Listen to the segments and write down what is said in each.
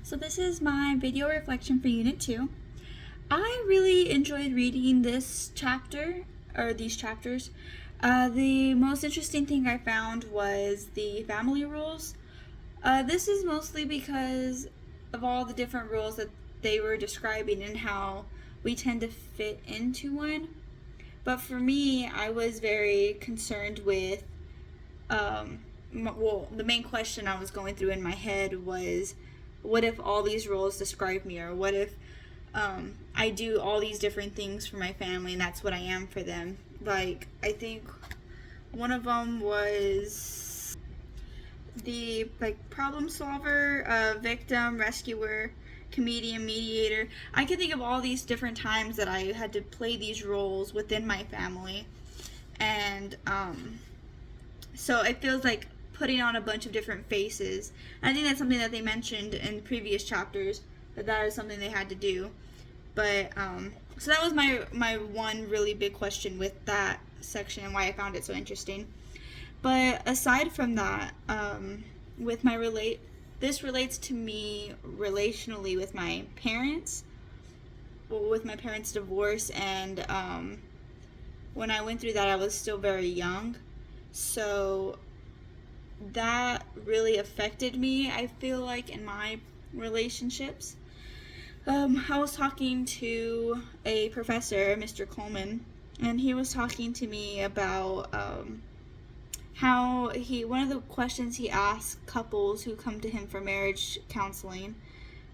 So this is my video reflection for Unit 2. I really enjoyed reading this chapter, or these chapters. The most interesting thing I found was the family rules. This is mostly because of all the different rules that they were describing and how we tend to fit into one. But for me, I was very concerned with, the main question I was going through in my head was, what if all these roles describe me, or what if I do all these different things for my family and that's what I am for them? Like, I think one of them was the problem solver, victim, rescuer, comedian, mediator. I can think of all these different times that I had to play these roles within my family, and so it feels like putting on a bunch of different faces. And I think that's something that they mentioned in previous chapters, that is something they had to do. But so that was my one really big question with that section and why I found it so interesting. But aside from that, with this relates to me relationally with my parents, with my parents' divorce, and when I went through that, I was still very young, so that really affected me, I feel like, in my relationships. I was talking to a professor, Mr. Coleman, and he was talking to me about how one of the questions he asks couples who come to him for marriage counseling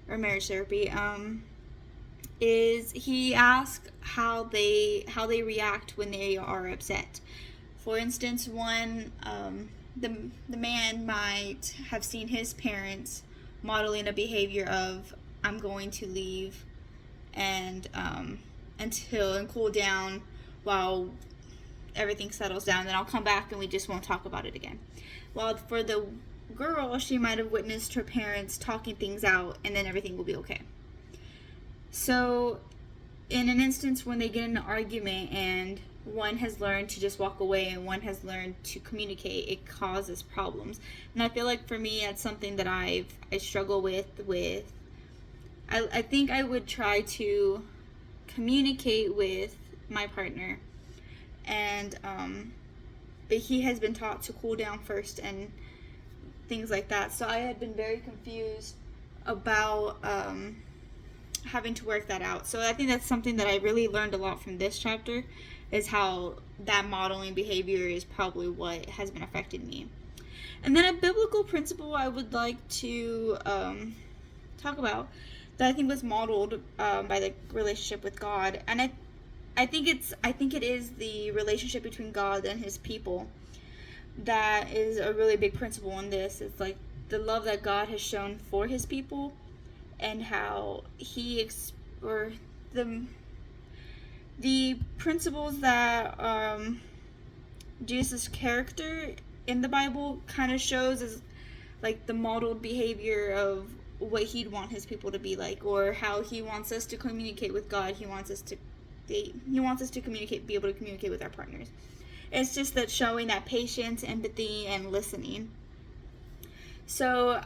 or marriage therapy, is he asks how they react when they are upset. For instance, the man might have seen his parents modeling a behavior of, I'm going to leave and cool down while everything settles down, then I'll come back and we just won't talk about it again. While for the girl, she might have witnessed her parents talking things out and then everything will be okay. So in an instance when they get in an argument and one has learned to just walk away and one has learned to communicate, it causes problems. And I feel like for me, that's something that I struggle with. I think I would try to communicate with my partner, and but he has been taught to cool down first and things like that. So I had been very confused about having to work that out. So I think that's something that I really learned a lot from this chapter, is how that modeling behavior is probably what has been affecting me. And then a biblical principle I would like to talk about that I think was modeled by the relationship with God, and I think it is the relationship between God and His people that is a really big principle in this. It's like the love that God has shown for His people, and how the principles that Jesus' character in the Bible kind of shows as like the modeled behavior of what He'd want His people to be like, or how He wants us to communicate with God. He wants us to be able to communicate with our partners. It's just that showing that patience, empathy, and listening. So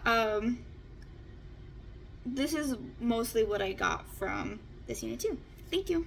this is mostly what I got from this unit 2. Thank you.